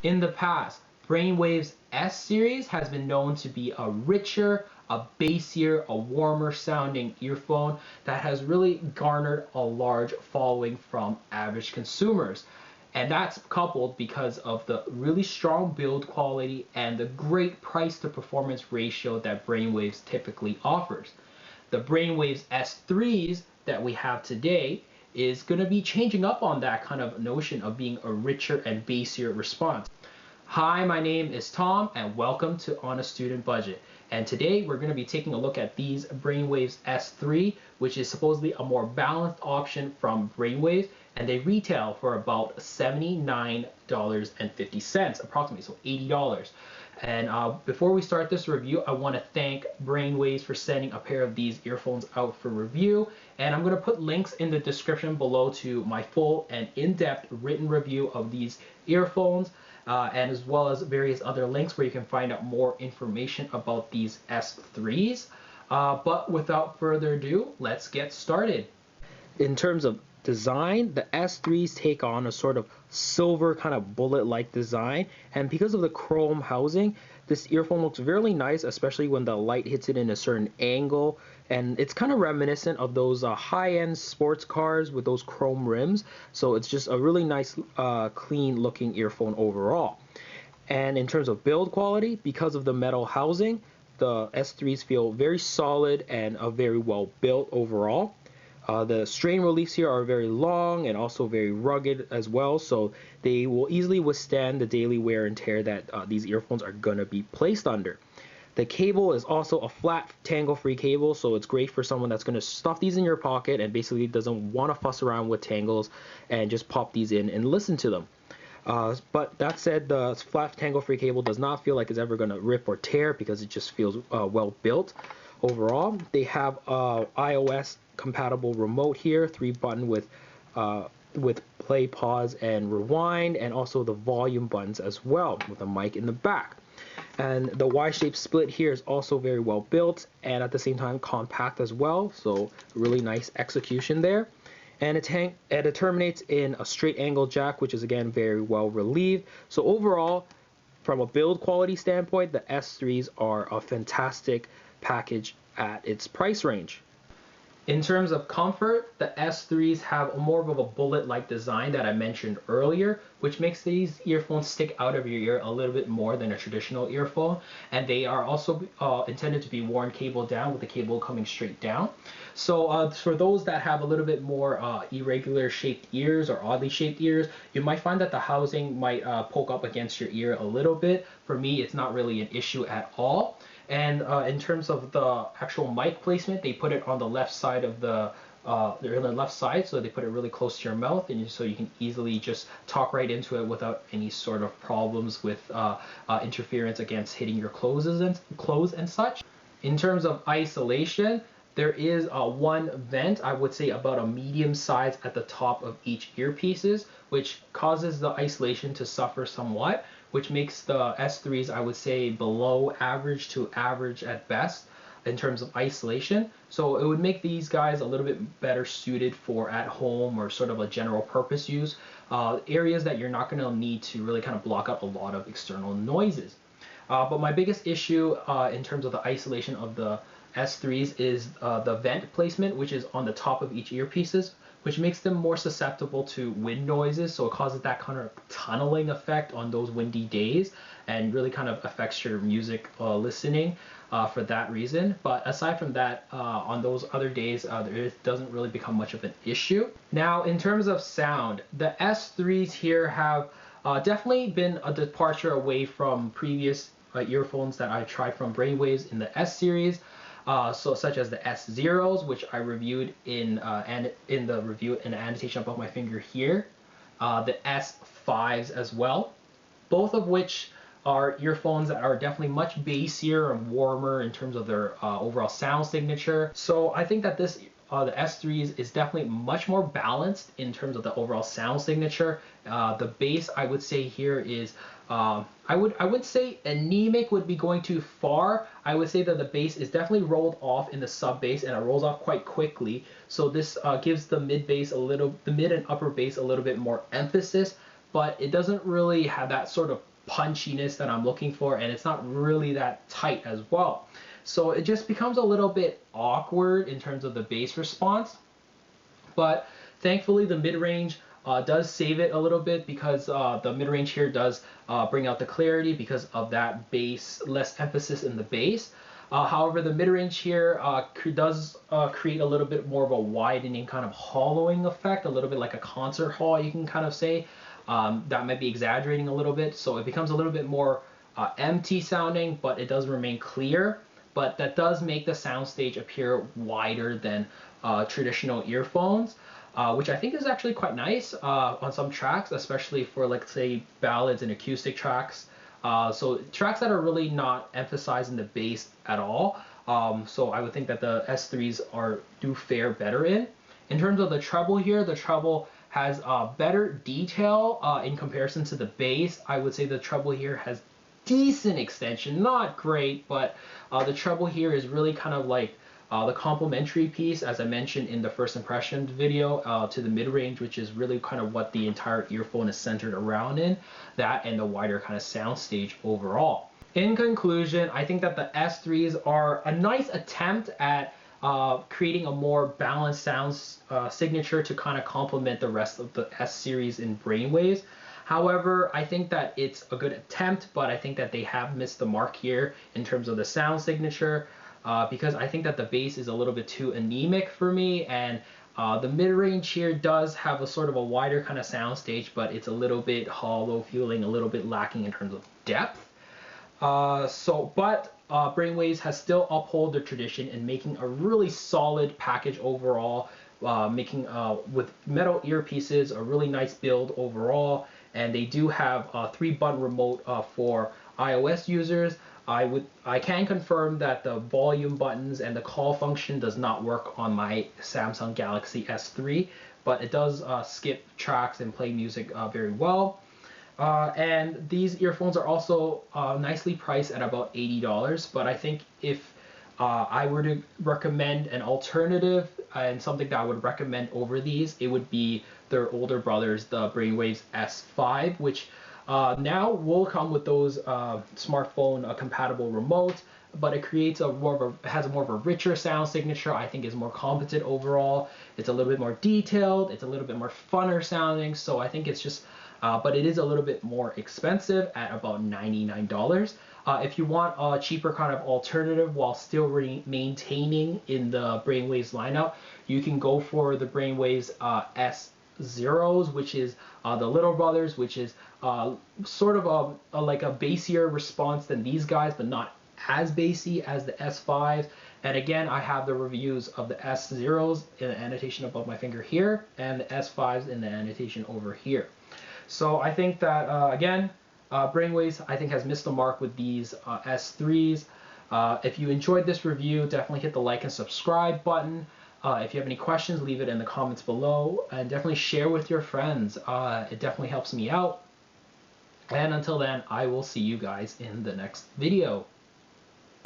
In the past, Brainwavz S series has been known to be a richer, a bassier, a warmer sounding earphone that has really garnered a large following from average consumers. And that's coupled because of the really strong build quality and the great price to performance ratio that Brainwavz typically offers. The Brainwavz S3s that we have today is going to be changing up on that kind of notion of being a richer and bassier response. Hi, my name is Tom and welcome to On a Student Budget. And today we're going to be taking a look at these Brainwavz S3, which is supposedly a more balanced option from Brainwavz, and they retail for about $79.50, approximately, so $80. And before we start this review, I want to thank Brainwavz for sending a pair of these earphones out for review. And I'm going to put links in the description below to my full and in-depth written review of these earphones, and as well as various other links where you can find out more information about these S3s. But without further ado, let's get started. In terms of design, the S3s take on a sort of silver kind of bullet-like design, and because of the chrome housing, this earphone looks really nice, especially when the light hits it in a certain angle, and it's kind of reminiscent of those high-end sports cars with those chrome rims. So it's just a really nice clean looking earphone overall. And in terms of build quality, because of the metal housing, the S3s feel very solid and very well built overall. The strain reliefs here are very long and also very rugged as well, so they will easily withstand the daily wear and tear that these earphones are going to be placed under. The cable is also a flat tangle-free cable, so it's great for someone that's going to stuff these in your pocket and basically doesn't want to fuss around with tangles and just pop these in and listen to them. But that said, the flat tangle-free cable does not feel like it's ever going to rip or tear because it just feels well built. Overall, they have iOS compatible remote here, 3-button with play, pause, and rewind, and also the volume buttons as well with a mic in the back. And the Y-shaped split here is also very well built and at the same time compact as well, so really nice execution there. And it terminates in a straight angle jack, which is again very well relieved. So overall, from a build quality standpoint, the S3s are a fantastic package at its price range. In terms of comfort, the S3s have more of a bullet-like design that I mentioned earlier, which makes these earphones stick out of your ear a little bit more than a traditional earphone. And they are also intended to be worn cable down, with the cable coming straight down. So for those that have a little bit more irregular shaped ears or oddly shaped ears, you might find that the housing might poke up against your ear a little bit. For me, it's not really an issue at all. And in terms of the actual mic placement, they put it on the left side of the left side, so they put it really close to your mouth, and so you can easily just talk right into it without any sort of problems with interference against hitting your clothes and such. In terms of isolation, there is one vent, I would say about a medium size at the top of each earpieces, which causes the isolation to suffer somewhat, which makes the S3s, I would say, below average to average at best in terms of isolation. So it would make these guys a little bit better suited for at home or sort of a general purpose use, areas that you're not going to need to really kind of block out a lot of external noises. But my biggest issue in terms of the isolation of the S3s is the vent placement, which is on the top of each earpieces, which makes them more susceptible to wind noises, so it causes that kind of tunneling effect on those windy days and really kind of affects your music listening for that reason. But aside from that, on those other days, it doesn't really become much of an issue. Now, in terms of sound, the S3s here have definitely been a departure away from previous earphones that I tried from Brainwavz in the S series. So such as the S0s, which I reviewed in the review and annotation above my finger here, the S5s as well, both of which are earphones that are definitely much bassier and warmer in terms of their overall sound signature. So I think that this the S3s is definitely much more balanced in terms of the overall sound signature. The bass, I would say here is I would say anemic would be going too far. I would say that the bass is definitely rolled off in the sub bass, and it rolls off quite quickly. So this gives the mid and upper bass a little bit more emphasis. but it doesn't really have that sort of punchiness that I'm looking for, and it's not really that tight as well. So it just becomes a little bit awkward in terms of the bass response. But thankfully the mid-range does save it a little bit, because the mid-range here does bring out the clarity because of that bass, less emphasis in the bass. However, the mid-range here does create a little bit more of a widening, kind of hollowing effect, a little bit like a concert hall, you can kind of say. That might be exaggerating a little bit, so it becomes a little bit more empty sounding, but it does remain clear. But that does make the soundstage appear wider than traditional earphones, which I think is actually quite nice on some tracks, especially for, like, say, ballads and acoustic tracks. So tracks that are really not emphasizing the bass at all. So I would think that the S3s do fare better in. In terms of the treble here, the treble has better detail in comparison to the bass. I would say the treble here has decent extension, not great, but the treble here is really kind of like the complementary piece, as I mentioned in the first impression video, to the mid-range, which is really kind of what the entire earphone is centered around in, that and the wider kind of sound stage overall. In conclusion, I think that the S3s are a nice attempt at creating a more balanced sound signature to kind of complement the rest of the S series in Brainwavz. However, I think that it's a good attempt, but I think that they have missed the mark here in terms of the sound signature, because I think that the bass is a little bit too anemic for me, and the mid-range here does have a sort of a wider kind of sound stage, but it's a little bit hollow, feeling a little bit lacking in terms of depth. But Brainwavz has still upheld the tradition in making a really solid package overall, making with metal earpieces a really nice build overall, and they do have a 3-button remote for iOS users. I can confirm that the volume buttons and the call function does not work on my Samsung Galaxy S3, but it does skip tracks and play music very well. And these earphones are also nicely priced at about $80, but I think if I were to recommend an alternative and something that I would recommend over these, it would be their older brothers, the Brainwavz S5, which now will come with those smartphone compatible remotes, but it creates has more of a richer sound signature. I think is more competent overall. It's a little bit more detailed. It's a little bit more funner sounding. So I think it's just, but it is a little bit more expensive at about $99. If you want a cheaper kind of alternative while still maintaining in the Brainwavz lineup, you can go for the Brainwavz S0s, which is the little brothers, which is sort of like a bassier response than these guys, but not as bassy as the S5s. And again, I have the reviews of the S0s in the annotation above my finger here, and the S5s in the annotation over here. So I think that, again, Brainwavz, I think, has missed the mark with these S3s. If you enjoyed this review, definitely hit the like and subscribe button. If you have any questions, leave it in the comments below, and definitely share with your friends. It definitely helps me out. And until then, I will see you guys in the next video.